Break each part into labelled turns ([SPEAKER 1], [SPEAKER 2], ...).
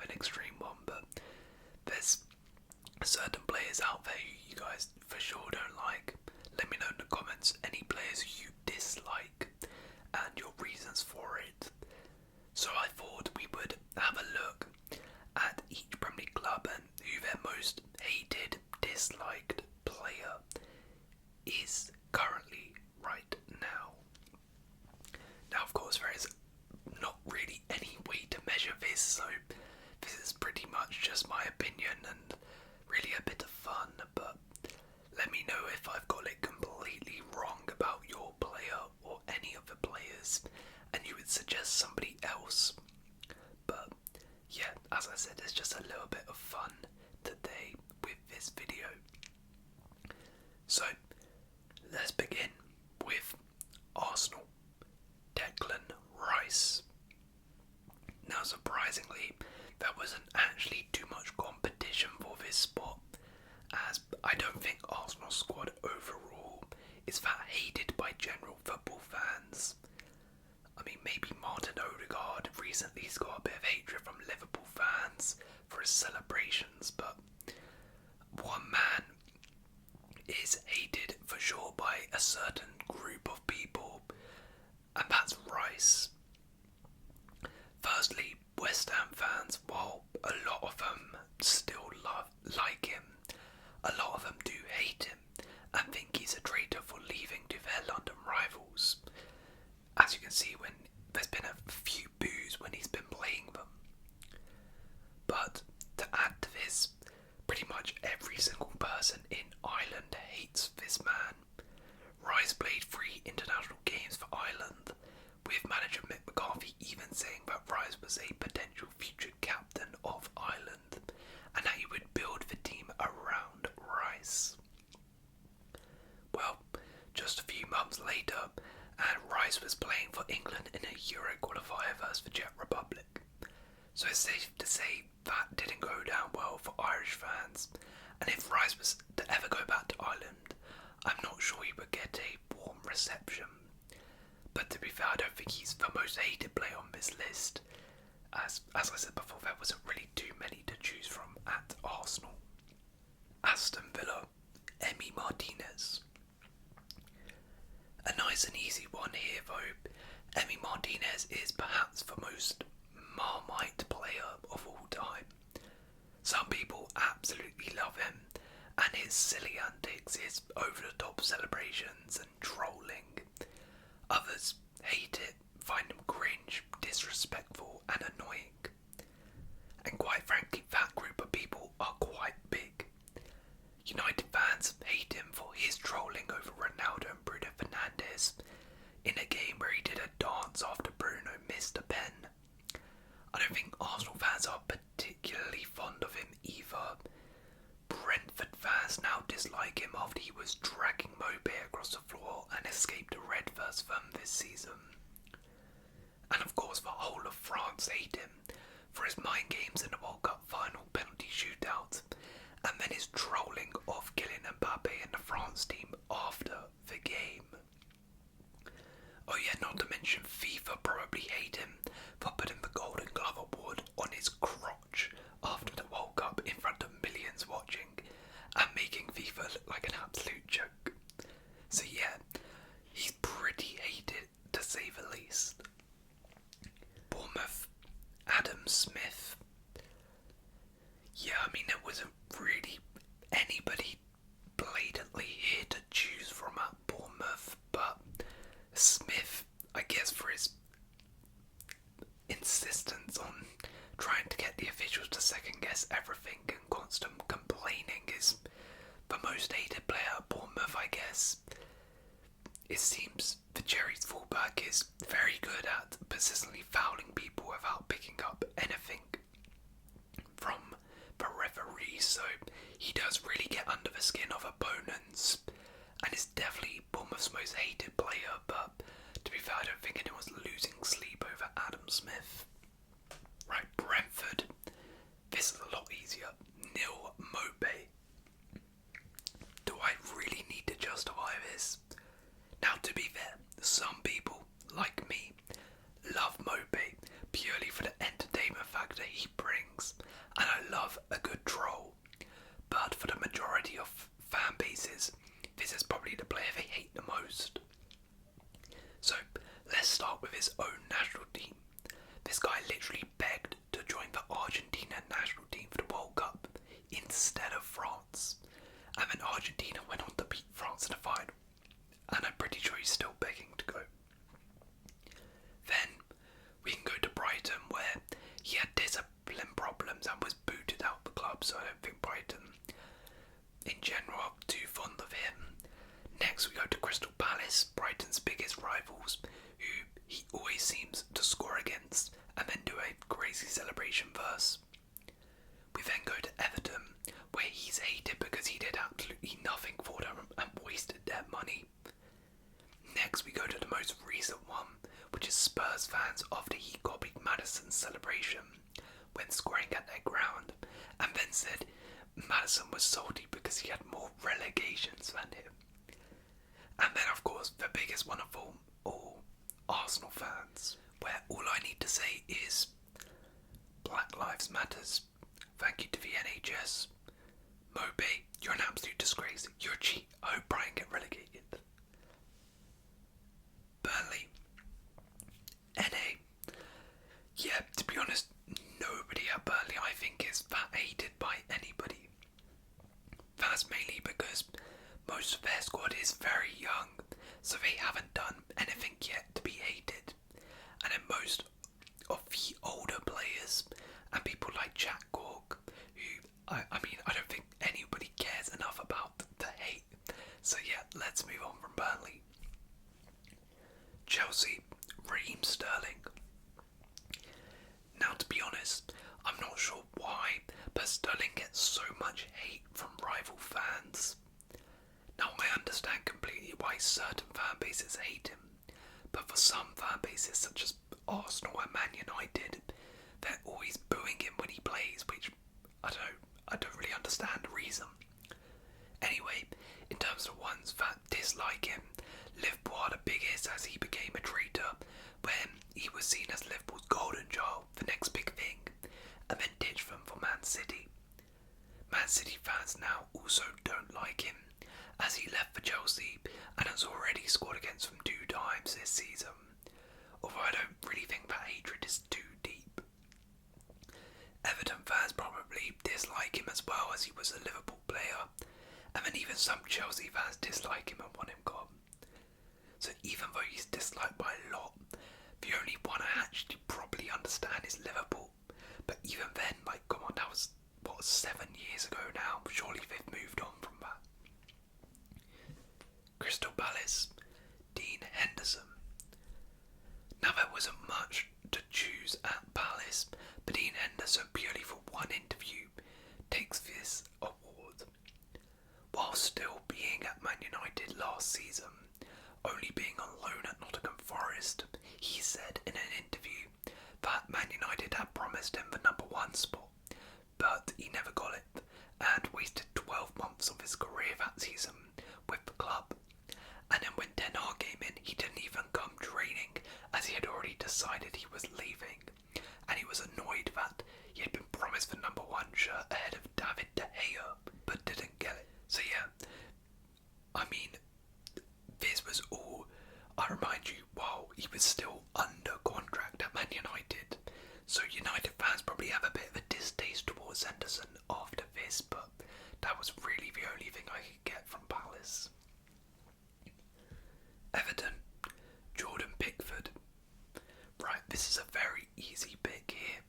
[SPEAKER 1] an extreme one, but there's certain players out there who you guys for sure don't like. Let me know in the comments any players you dislike and your reasons for it. So I thought we would have a look at each Premier League club and who their most hated, disliked player is currently right now. Now, of course, there is not really any way to measure this, so this is pretty much just my opinion and really a bit of fun, but let me know if I've got it completely wrong about your player or any of the players and you would suggest somebody else. But yeah, as I said, it's just a little bit of fun today with this video. So let's begin with Arsenal. Declan Rice. Now surprisingly, there wasn't actually too much competition for this spot, as I don't think Arsenal's squad overall is that hated by general football fans. I mean, maybe Martin Odegaard recently has got a bit of hatred from Liverpool fans for his celebrations, but one man is hated for sure by a certain group of people, and that's Rice. Firstly, West Ham fans, while a lot of them still like him, a lot of them do hate him and think he's a traitor for leaving to their London rivals. As you can see, when there's been a few boos when he's been playing them. But to add to this, pretty much every single person in Ireland hates this man. Rice played 3 international games for Ireland, with manager Mick McCarthy even saying that Rice was a potential future captain of Ireland and that he would build the team around Rice. Well, just a few months later, and Rice was playing for England in a Euro qualifier versus the Czech Republic. So it's safe to say that didn't go down well for Irish fans, and if Rice was to ever go back to Ireland, I'm not sure he would get a warm reception. But to be fair, I don't think he's the most hated player on this list, as I said before, there wasn't really too many to choose from at Arsenal. Aston Villa, Martinez. A nice and easy one here though. Martinez is perhaps the most Marmite player of all time. Some people absolutely love him, and his silly antics, his over-the-top celebrations and trolling. Others hate it, find him cringe, disrespectful and annoying. And quite frankly, that group of people are quite big. United fans hate him for his trolling over Ronaldo and Bruno Fernandes in a game where he did a dance after Bruno missed a pen. I don't think Arsenal fans are particularly fond of him either. Brentford fans now dislike him after he was dragging Maupay across the floor and escaped a red versus them this season. And of course the whole of France hate him for his mind games in the World Cup final penalty shootout, and then his trolling of Kylian Mbappé and the France team after the game. Oh yeah, not to mention FIFA probably hate him for putting the Golden Glove award on his crotch after the World Cup in front of millions watching and making FIFA look like an absolute joke. So yeah, he's pretty hated to say the least. Bournemouth, Adam Smith. Yeah, I mean, there wasn't really anybody blatantly here to choose from at Bournemouth, but Smith, I guess for his insistence on trying to get the officials to second guess everything and constant complaining, is the most hated player at Bournemouth, I guess. It seems the Cherries fullback is very good at persistently fouling people without picking up anything from the referee, so he does really get under the skin of opponents and is definitely Bournemouth's most hated player, but to be fair, I don't think anyone's losing sleep over Adam Smith. Right, Brentford. This is a lot easier. Neal Maupay. Do I really need to justify this? Now, to be fair, some people, like me, love Maupay purely for the entertainment factor he brings, love a good troll, but for the majority of fan bases, this is probably the player they hate the most. So let's start with his own national team. This guy literally begged to join the Argentina national team for the World Cup instead of France. And then Argentina went on to beat France in the final. And I'm pretty sure he's still begging to go. Then we can go to Brighton, where he had discipline problems and was booted out the club, so I don't think Brighton in general are too fond of him. Next we go to Crystal Palace, Brighton's biggest rivals, who he always seems to score against and then do a crazy celebration verse. We then go to Everton, where he's hated because he did absolutely nothing for them and wasted their money. Next we go to the most recent one, which is Spurs fans after he copied Maddison's celebration when scoring at their ground, and then said Maddison was salty because he had more relegations than him. And then of course the biggest one of all, Arsenal fans, where all I need to say is Black Lives Matters. Thank you to the NHS. Maupay, you're an absolute disgrace. You're a cheat. I hope Brighton get relegated. Burnley. NA. Yeah, to be honest, nobody at Burnley I think is that hated by anybody. That's mainly because most of their squad is very young, so they haven't done anything yet to be hated. And then most of the older players and people like Jack Cork, who I don't think anybody cares enough about the hate. So yeah, let's move on from Burnley. Chelsea, Raheem Sterling. Now to be honest, I'm not sure why, but Sterling gets so much hate from rival fans. Now I understand completely why certain fan bases hate him, but for some fan bases such as Arsenal and Man United, they're always booing him when he plays, which I don't really understand the reason. Anyway, in terms of ones that dislike him, Liverpool are the biggest, as he became a traitor when he was seen as Liverpool's golden child, the next big thing, and then ditched them for Man City. Man City fans now also don't like him, as he left for Chelsea and has already scored against them 2 times this season, although I don't really think that hatred is too deep. Everton fans probably dislike him as well, as he was a Liverpool player, and then even some Chelsea fans dislike him and want him gone. So even though he's disliked by a lot, the only one I actually probably understand is Liverpool. But even then, come on, that was, 7 years ago now? Surely they've moved on from that. Crystal Palace, Dean Henderson. Now there wasn't much to choose at Palace, but Dean Henderson, purely for one interview, takes this award. While still being at Man United last season, only being on loan at Nottingham Forest, he said in an interview that Man United had promised him the number 1 spot, but he never got it, and wasted 12 months of his career that season with the club. And then when Ten Hag came in, he didn't even come training, as he had already decided he was leaving, and he was annoyed that he had been promised the number 1 shirt ahead of David De Gea, but didn't get it. So yeah, this was all, I remind you, while he was still under contract at Man United. So United fans probably have a bit of a distaste towards Henderson after this, but that was really the only thing I could get from Palace. Everton, Jordan Pickford. Right, this is a very easy pick here.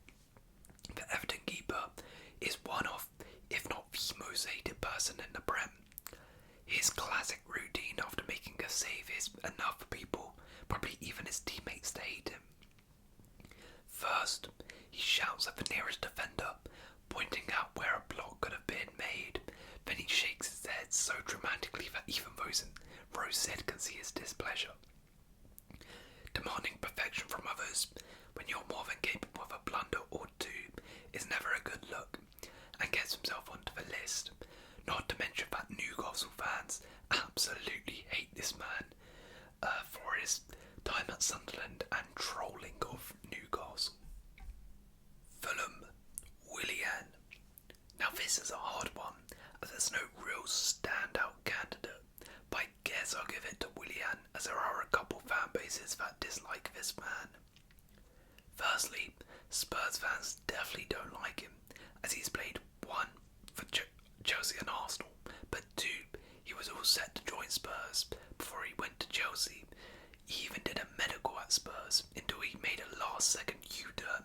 [SPEAKER 1] The Everton keeper is one of, if not the most hated person in the Prem. His classic routine after making a save is enough for people, probably even his teammates, to hate him. First, he shouts at the nearest defender, pointing out where a block could have been made. Then he shakes his head so dramatically that even those in Rosette can see his displeasure. Demanding perfection from others when you're more than capable of a blunder or 2 is never a good look, and gets himself onto the list. Not to mention that Newcastle fans absolutely hate this man for his time at Sunderland and trolling of Newcastle. Fulham, Willian. this is a hard one, as there's no real standout candidate, but I guess I'll give it to Willian, as there are a couple fan bases that dislike this man. Firstly, Spurs fans definitely don't like him, as he's played 1 for Chelsea and Arsenal, but 2, he was all set to join Spurs before he went to Chelsea. He even did a medical at Spurs until he made a last-second U-turn,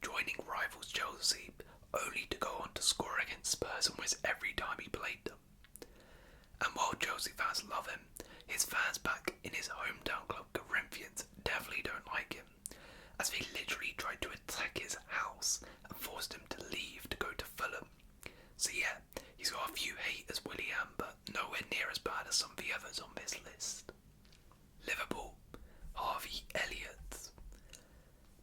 [SPEAKER 1] joining rivals Chelsea, only to go on to score against Spurs almost every time he played them. And while Chelsea fans love him, his fans back in his hometown club Corinthians definitely don't like him, as they literally tried to attack his house and forced him to leave to go to Fulham. So yeah, he's got a few haters, Willian, but nowhere near as bad as some of the others on this list. Liverpool, Harvey, Elliott.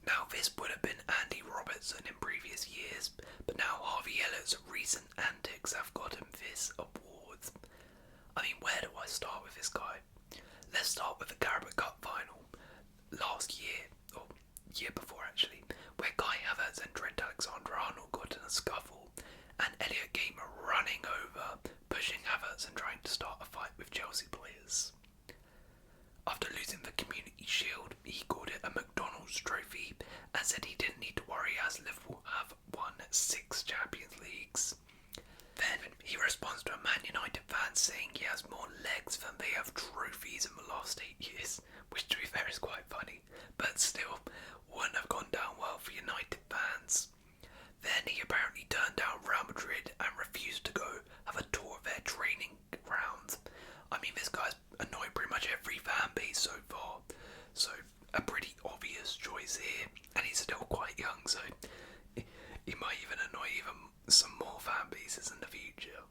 [SPEAKER 1] Now this would have been Andy Robertson in previous years, but now Harvey Elliott's recent antics have got him this award. I mean, where do I start with this guy? Let's start with the Carabao Cup final last year, or year before actually, where Kai Havertz and Trent Alexander-Arnold got in a scuffle, and Elliott came running over, pushing Havertz and trying to start a fight with Chelsea players. After losing the Community Shield, he called it a McDonald's trophy and said he didn't need to worry as Liverpool have won 6 Champions Leagues. Then he responds to a Man United fan saying he has more legs than they have trophies in the last 8 years, which to be fair is quite funny, but still wouldn't have gone down well for United fans. Then he apparently turned down Real Madrid and refused to go have a tour of their training grounds. I mean, this guy's annoyed pretty much every fan base so far, so a pretty obvious choice here, and he's still quite young, so he might even annoy even some more fan bases in the future.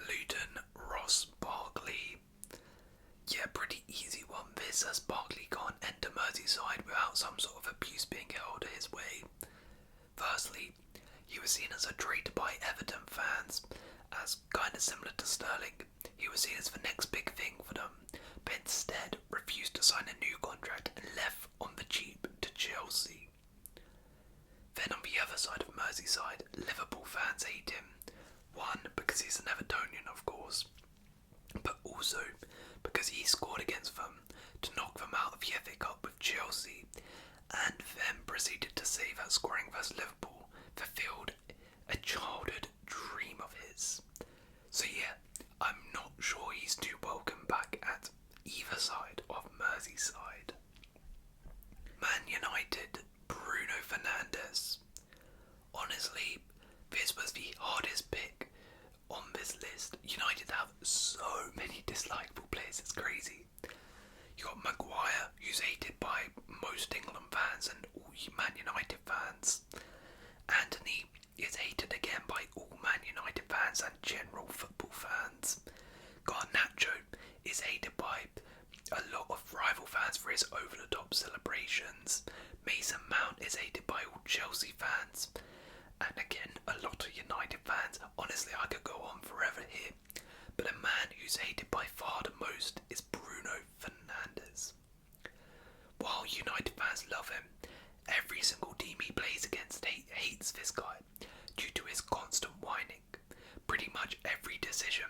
[SPEAKER 1] Luton, Ross Barkley. Yeah, pretty easy one this, as Barkley can't enter Merseyside without some sort of abuse being held his way. Firstly, he was seen as a traitor by Everton fans, as kinda similar to Sterling. He was seen as the next big thing for them, but instead refused to sign a new contract and left on the cheap to Chelsea. Then on the other side of Merseyside, Liverpool fans hate him. 1, because he's an Evertonian of course, but also because he scored against them to knock them out of the FA Cup with Chelsea, and then proceeded to say that scoring versus Liverpool fulfilled a childhood dream of his. So yeah, I'm not sure he's too welcome back at either side of Merseyside. Man United, Bruno Fernandes. Honestly, this was the hardest pick on this list. United have so many dislikable players, it's crazy. You got Maguire, who's hated by most England fans and all Man United fans. Anthony is hated again by all Man United fans and general football fans. Garnacho is hated by a lot of rival fans for his over-the-top celebrations. Mason Mount is hated by all Chelsea fans. And again, a lot of United fans. Honestly, I could go on forever here. But a man who's hated by far the most is Bruno Fernandes. While United fans love him, every single team he plays against hates this guy due to his constant whining. Pretty much every decision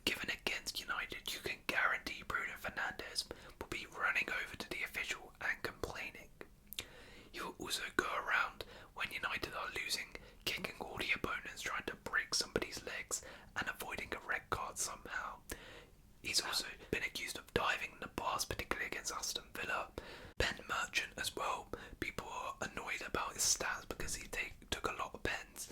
[SPEAKER 1] given against United, you can guarantee Bruno Fernandes will be running over to the official and complaining. He will also go around when United are losing, kicking all the opponents, trying to break somebody's legs and avoiding a red card somehow. He's also been accused of diving in the past, particularly against Aston Villa. Pen merchant as well. People are annoyed about his stats because he took a lot of pens.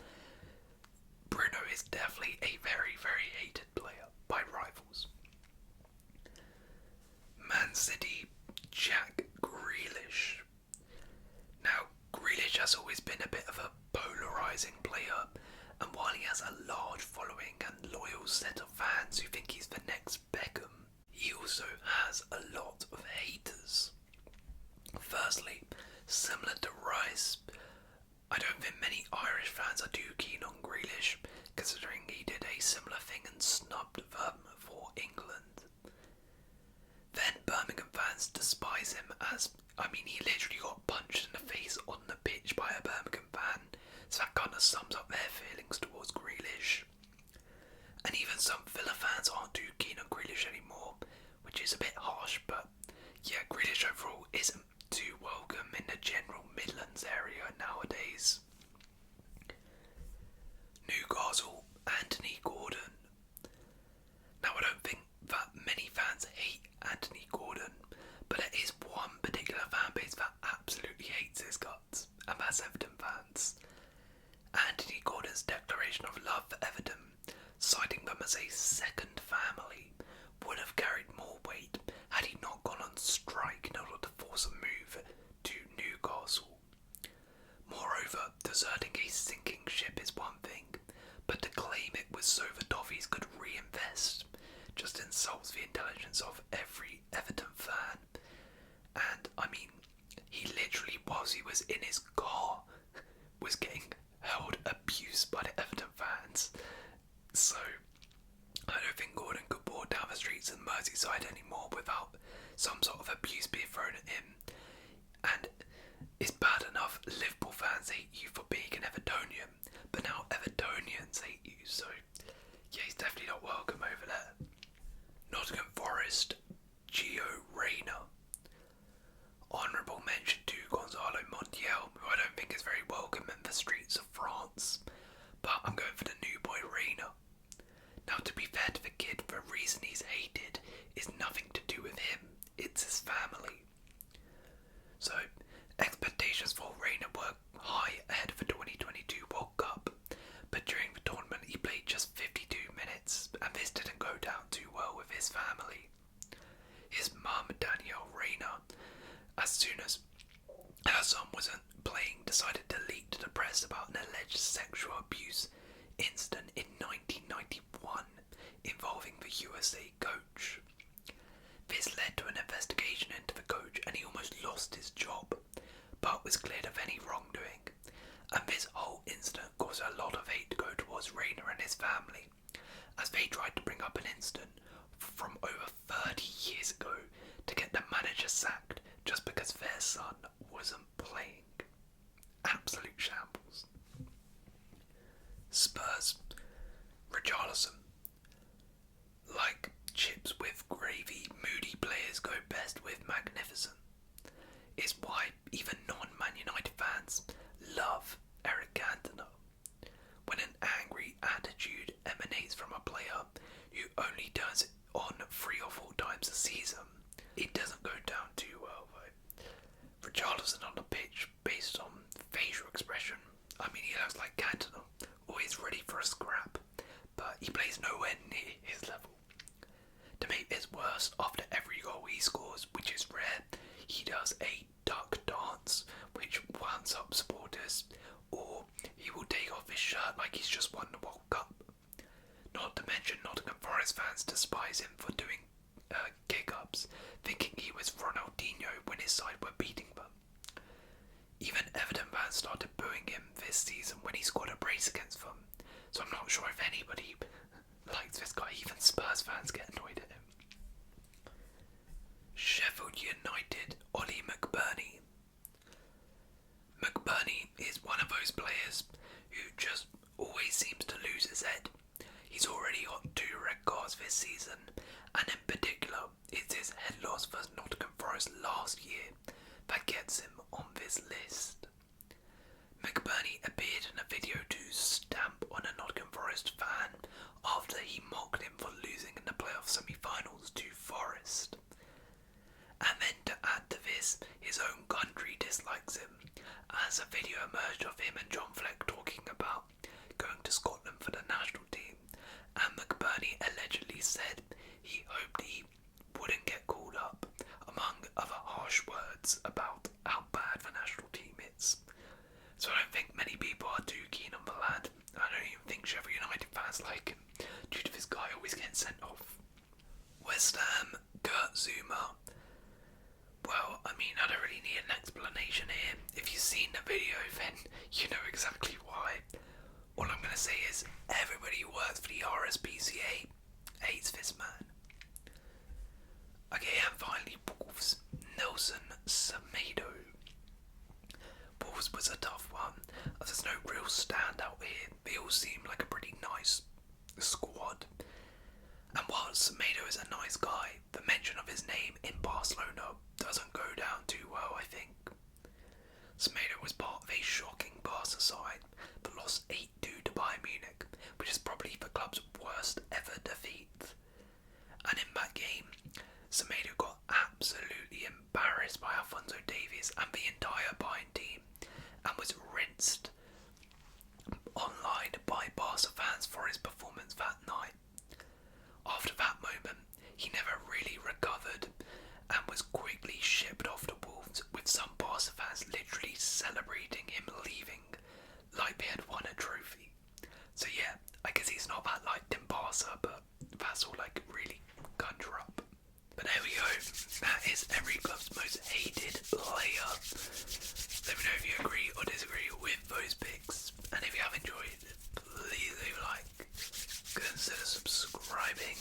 [SPEAKER 1] Bruno is definitely a very, very hated player by rivals. Man City, Jack Grealish. Now, Grealish has always been a bit of a polarising player, and while he has a large following and loyal set of fans who think he's the next Beckham, he also has a lot of haters. Firstly, similar to Rice, I don't think many Irish fans are too keen on Grealish, considering he did a similar thing and snubbed them for England. Then Birmingham fans despise him as, he literally got punched in the face on the pitch by a Birmingham fan, so So that kind of sums up their feelings towards Grealish. And even some Villa fans aren't too keen on Grealish anymore, which is a bit harsh, but yeah, Grealish overall isn't too welcome in the general Midlands area nowadays. Newcastle, Anthony Gordon. Now I don't think that many fans hate Anthony Gordon, but there is one particular fan base that absolutely hates his guts, and that's Everton fans. Anthony Gordon's declaration of love for Everton, citing them as a second family, would have carried more weight had he not gone on strike in order to force a move to Newcastle. Moreover, deserting a sinking ship is one thing, but to claim it was so the Toffees could reinvest just insults the intelligence of every Everton fan. And I mean, he literally, whilst he was in his car, was getting held abuse by the Everton fans. So I don't think Gordon could walk down the streets of Merseyside anymore without some sort of abuse being thrown at him. And it's bad enough Liverpool fans hate you for being an Evertonian, but now Evertonians hate you, so yeah, he's definitely not welcome over there. Nottingham Forest, Gio Reyna. Honourable mention to Gonzalo Montiel, who I don't think is very welcome in the streets of France, but I'm going for the new boy Reyna. Now, to be fair to the kid, the reason he's hated is nothing to do with him, it's his family. So, expectations for Reyna were high ahead of the 2022 World Cup, but during the tournament he played just 52 minutes, and this didn't go down too well with his family. His mum, Danielle Reyna, as soon as her son wasn't playing, decided to leak to the press about an alleged sexual abuse incident in 1991 involving the USA coach. This led to an investigation into the coach, and he almost lost his job, but was cleared of any wrongdoing. And this whole incident caused a lot of hate to go towards Reyna and his family, as they tried to bring up an incident from over 30 years ago to get the manager sacked just because their son wasn't playing. Absolute shambles. Spurs, Richarlison. Like chips with gravy, moody players go best with magnificent. It's why even non-Man United fans love Eric Cantona. When an angry attitude emanates from a player who only does it on 3 or 4 times a season, it doesn't go down too well though. Richarlison on the pitch, based on facial expression, I mean, he looks like Cantona, always ready for a scrap, but he plays nowhere near his level. To make this worse, after every goal he scores, which is rare, he does a duck dance, which winds up supporters, or he will take off his shirt like he's just won the World Cup. Not to mention Nottingham Forest fans despise him for doing kick-ups, thinking he was Ronaldinho when his side were beating them. Even Everton fans started booing him this season when he scored a brace against them, so I'm not sure if anybody likes this guy. Even Spurs fans get annoyed at him. Sheffield United, Ollie McBurney. McBurney is one of those players who just always seems to lose his head. He's already got 2 red cards this season, and in particular, it's his head loss versus Nottingham Forest last year that gets him on this list. McBurney appeared in a video to stamp on a Nottingham Forest fan after he mocked him for losing in the playoff semi-finals to Forest. And then to add to this, his own country dislikes him, as a video emerged of him and John Fleck talking about going to Scotland for the national team, and McBurney allegedly said he hoped he wouldn't get called up, among other harsh words about how bad the national team is. So I don't think many people are too keen on the lad. I don't even think Sheffield United fans like him, due to this guy always getting sent off. West Ham, Kurt Zouma. Well, I mean, I don't really need an explanation here. If you've seen the video, then you know exactly why. All I'm going to say is, everybody who works for the RSPCA hates this man. Okay, and finally, Wolves, Nelson Semedo. Wolves was a tough one, as there's no real standout here. They all seem like a pretty nice squad. And whilst Semedo is a nice guy, the mention of his name in Barcelona doesn't go down too well, I think. Semedo was part of a shocking Barca side that lost 8-2 to Bayern Munich, which is probably the club's worst ever defeat. And in that game, Semedo got absolutely embarrassed by Alphonso Davies and the entire Bayern team, and was rinsed online by Barca fans for his performance that night. After that moment, he never really recovered and was quickly shipped off to Wolves, with some Barca fans literally celebrating him leaving like they had won a trophy. So yeah, I guess he's not that liked in Barca, but that's all I could really conjure up. But there we go, that is every club's most hated player. Let me know if you agree or disagree with those picks, and if you have enjoyed, please leave a like, consider subscribing